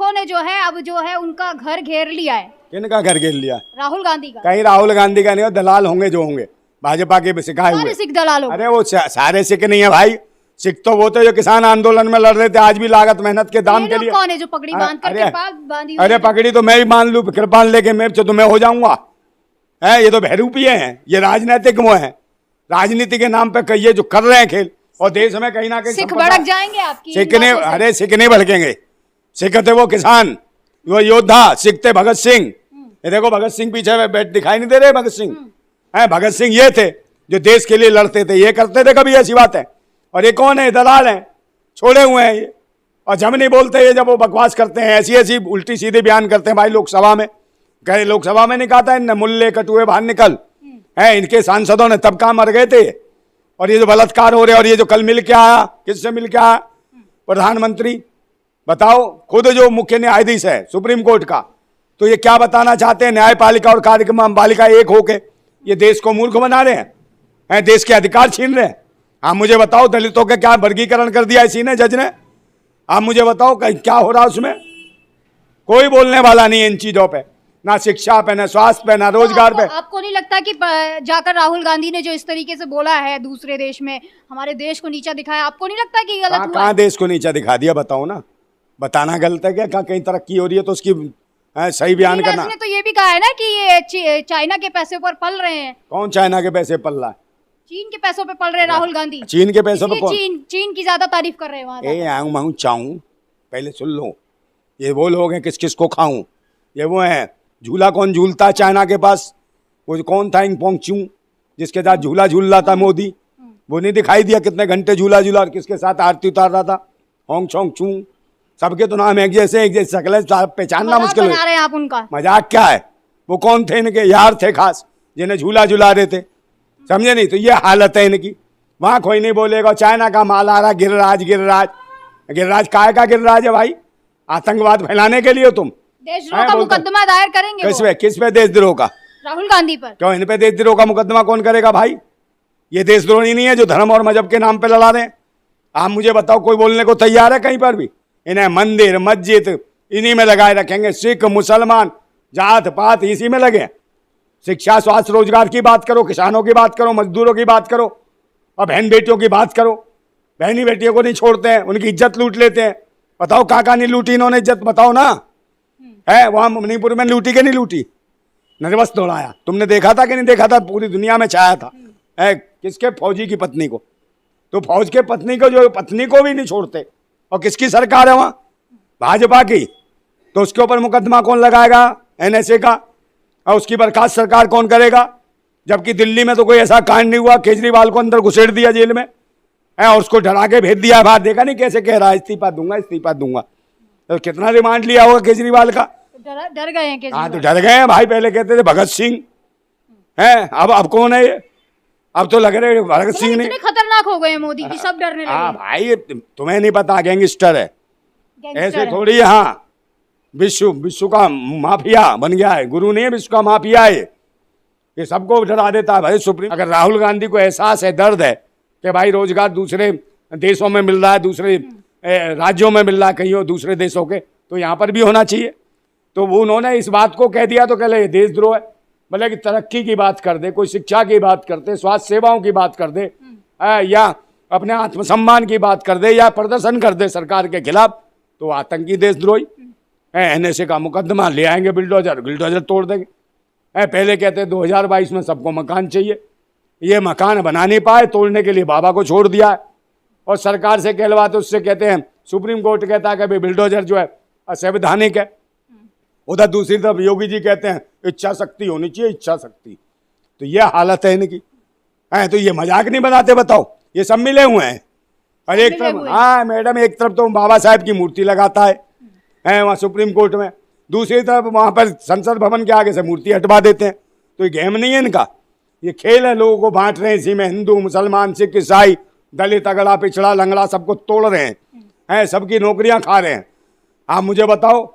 सिखों ने जो है अब जो है उनका घर घेर लिया है। किनका घर घेर लिया? राहुल गांधी का। कहीं राहुल गांधी का नहीं हो, दलाल होंगे जो होंगे भाजपा के सिखाए हुए। सारे सिख दलाल हो गए। अरे वो सारे सिख नहीं है भाई, सिख तो वो थे जो किसान आंदोलन में लड़ रहे थे, आज भी लागत मेहनत के दाम के लिए। कौन है जो पगड़ी बांध कर बांधी? अरे पगड़ी तो मैं ही मान लूं, कृपाल लेके मैं तो मैं हो जाऊंगा है? ये तो बहरूपिये हैं, ये राजनीतिक वो है, राजनीति के नाम पे ये जो कर रहे हैं खेल, और देश में कहीं ना कहीं सिख भड़क जाएंगे आपकी सिख ने। अरे सिख नहीं भड़केंगे, सिख थे वो किसान, वो योद्धा, सिख थे भगत सिंह। ये देखो भगत सिंह पीछे में बैठ दिखाई नहीं दे रहे भगत सिंह है? भगत सिंह ये थे जो देश के लिए लड़ते थे, ये करते थे कभी ऐसी बात है? और ये कौन है? दलाल हैं, छोड़े हुए हैं ये। और जब नहीं बोलते ये, जब वो बकवास करते हैं ऐसी ऐसी उल्टी सीधे बयान करते हैं भाई लोकसभा में, कहे लोकसभा में नहीं कहा था इनने मुल्ले कटुए बाहर निकल है, इनके सांसदों ने तब कहाँ मर गए थे। और ये जो बलात्कार हो रहे, और ये जो कल मिल के आया, किससे मिल के आया? प्रधानमंत्री। बताओ, खुद जो मुख्य न्यायाधीश है सुप्रीम कोर्ट का, तो ये क्या बताना चाहते हैं? न्यायपालिका और कार्यपालिका एक होके ये देश को मूर्ख बना रहे हैं, देश के अधिकार छीन रहे हैं। आप मुझे बताओ, दलितों का क्या वर्गीकरण कर दिया इसी ने, जज ने? आप मुझे बताओ क्या हो रहा उसमें? कोई बोलने वाला नहीं है इन चीजों पे, ना शिक्षा पे, ना स्वास्थ्य पे, ना रोजगार पे। आपको नहीं लगता कि जाकर राहुल गांधी ने जो इस तरीके से बोला है दूसरे देश में, हमारे देश को नीचा दिखाया, आपको नहीं लगता कि गलत हुआ? कहाँ देश को नीचा दिखा दिया? बताओ ना, बताना गलत है क्या? कहाँ कहीं तरक्की हो रही है तो उसकी सही बयान करना। ने तो ये भी कहा है ना कि ये चाइना के पैसे पर पल रहे हैं। कौन चाइना के पैसे पल रहा है? चीन के पैसों पे पल रहे हैं राहुल गांधी। चीन के पैसों पे कौन? चीन की ज्यादा तारीफ कर रहे हैं वहां। चाहूं पहले सुन लो, ये वो लोग हैं किस किस को खाऊं, ये वो हैं। झूला कौन झूलता है चाइना के पास? वो कौन था इंपोंग चू, जिसके साथ झूला झूल रहा था मोदी? वो नहीं दिखाई दिया कितने घंटे झूला झूला, और किसके साथ आरती उतार रहा था? होंग छोंग चू। सबके तो नाम एक जैसे शक्ल पहचानना मुश्किल है। आप उनका मजाक क्या है? वो कौन थे? इनके यार थे खास, जिन्हें झूला झूला रहे थे, समझे नहीं? तो ये हालत है इनकी। वहां कोई नहीं बोलेगा चाइना का माल आ रहा, गिरिराज गिरिराज। गिरिराज काय का गिरिराज है भाई? आतंकवाद फैलाने के लिए हो तुम? देशद्रोह का मुकदमा दायर करेंगे। किस पे देशद्रोह का? राहुल गांधी पर। क्यों इन पे देशद्रोह का मुकदमा कौन करेगा भाई? ये देशद्रोही नहीं है जो धर्म और मजहब के नाम पे लड़ा रहे हैं? आप मुझे बताओ, कोई बोलने को तैयार है कहीं पर भी? इन्हें मंदिर मस्जिद इन्हीं में लगाए रखेंगे। सिख मुसलमान जात पात इसी में लगे। शिक्षा स्वास्थ्य रोजगार की बात करो, किसानों की बात करो, मजदूरों की बात करो, और बहन बेटियों की बात करो। बहनी बेटियों को नहीं छोड़ते हैं, उनकी इज्जत लूट लेते हैं। बताओ कहाँ नहीं लूटी इन्होंने इज्जत? बताओ ना। है वहां मणिपुर में लूटी के नहीं लूटी? नर्वस दौड़ाया, तुमने देखा था कि नहीं देखा था? पूरी दुनिया में छाया था। है किसके? फौजी की पत्नी को। तो फौज के पत्नी को, जो पत्नी को भी नहीं छोड़ते। और किसकी सरकार है वहां? भाजपा की। तो उसके ऊपर मुकदमा कौन लगाएगा? एनएसए का। और उसकी बर्खास्त सरकार कौन करेगा? जबकि दिल्ली में तो कोई ऐसा कांड नहीं हुआ, केजरीवाल को अंदर घुसेड़ दिया जेल में है, और उसको डरा के भेज दिया बाहर। देखा नहीं कैसे कह रहा है इस्तीफा दूंगा इस्तीफा दूंगा? तो कितना रिमांड लिया होगा केजरीवाल का? डर गए हैं। हाँ तो डर गए हैं भाई। पहले कहते थे भगत सिंह है, अब कौन है ये? अब तो लग रहे भगत सिंह नहीं, खतरनाक हो गए मोदी जी, सब डरने लगे। हाँ भाई, तुम्हें नहीं पता, गैंगस्टर है ऐसे थोड़ी। हाँ विश्व का माफिया बन गया है, गुरु नहीं है, विश्व का माफिया है ये। सबको डरा देता है भाई सुप्रीम। अगर राहुल गांधी को एहसास है, दर्द है कि भाई रोजगार दूसरे देशों में मिल रहा है, दूसरे राज्यों में मिल रहा है, कहीं और दूसरे देशों के, तो यहाँ पर भी होना चाहिए। तो वो उन्होंने इस बात को कह दिया तो कह ले देशद्रोह है। मतलब कि तरक्की की बात कर दे, कोई शिक्षा की बात करते, स्वास्थ्य सेवाओं की बात कर दे, या अपने आत्मसम्मान की बात कर दे, या प्रदर्शन कर दे सरकार के खिलाफ, तो आतंकी देशद्रोही। एनएसए का मुकदमा ले आएंगे, बिल्डोजर तोड़ देंगे। पहले कहते 2022 में सबको मकान चाहिए, ये मकान बना नहीं पाए, तोड़ने के लिए बाबा को छोड़ दिया है। और सरकार से कहलवाते, उससे कहते हैं, सुप्रीम कोर्ट कहता है कि भाई बिल्डोजर जो है असंवैधानिक है। उधर दूसरी तरफ योगी जी कहते हैं इच्छा शक्ति होनी चाहिए, इच्छा शक्ति। तो ये हालत है इनकी। तो ये मजाक नहीं बनाते, बताओ, ये सब मिले हुए हैं। और एक तरफ, हाँ मैडम, एक तरफ तो बाबा साहब की मूर्ति लगाता है वहाँ सुप्रीम कोर्ट में, दूसरी तरफ वहाँ पर संसद भवन के आगे से मूर्ति हटवा देते हैं। तो ये गेम नहीं है इनका, ये खेल है। लोगों को बांट रहे हैं इसी में, हिंदू मुसलमान सिख ईसाई दलित अगड़ा पिछड़ा लंगड़ा सबको तोड़ रहे हैं, सबकी नौकरियां खा रहे हैं। आप मुझे बताओ,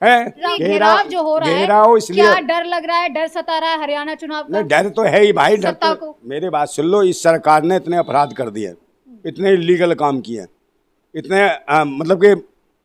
घेराव जो हो रहा है, इसलिए क्या डर लग रहा है? डर सता रहा है हरियाणा चुनाव का? डर तो है ही भाई, डर तो। मेरी बात सुन लो, इस सरकार ने इतने अपराध कर दिए, इतने इलीगल काम किए, इतने मतलब कि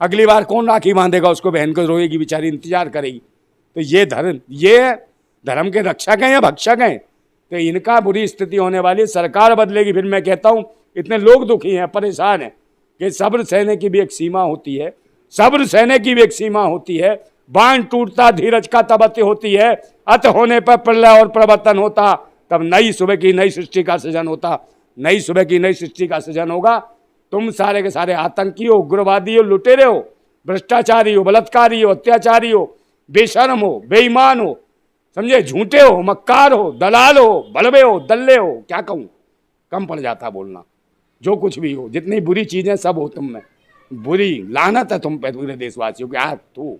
अगली बार कौन राखी बांधेगा उसको? बहन को रोएगी बेचारी, इंतजार करेगी। तो ये धर्म के रक्षक हैं या भक्षक हैं? तो इनका बुरी स्थिति होने वाली, सरकार बदलेगी। फिर मैं कहता हूँ इतने लोग दुखी हैं, परेशान हैं कि सब्र सहने की भी एक सीमा होती है, सब्र सहने की भी एक सीमा होती है। बांध टूटता धीरज का तब अति होती है, अत होने पर प्रलय और प्रवर्तन होता, तब नई सुबह की नई सृष्टि का सृजन होता। नई सुबह की नई सृष्टि का सृजन होगा। तुम सारे के सारे आतंकी हो, उग्रवादी हो, लुटेरे हो, भ्रष्टाचारी हो, बलात्कारी हो, अत्याचारी हो, बेशर्म हो, बेईमान हो, समझे, झूठे हो, मक्कार हो, दलाल हो, बलवे हो, दल्ले हो, क्या कहूँ, कम पड़ जाता बोलना। जो कुछ भी हो, जितनी बुरी चीजें सब हो तुम में, बुरी लानत है तुम पे पूरे देशवासियों के। तू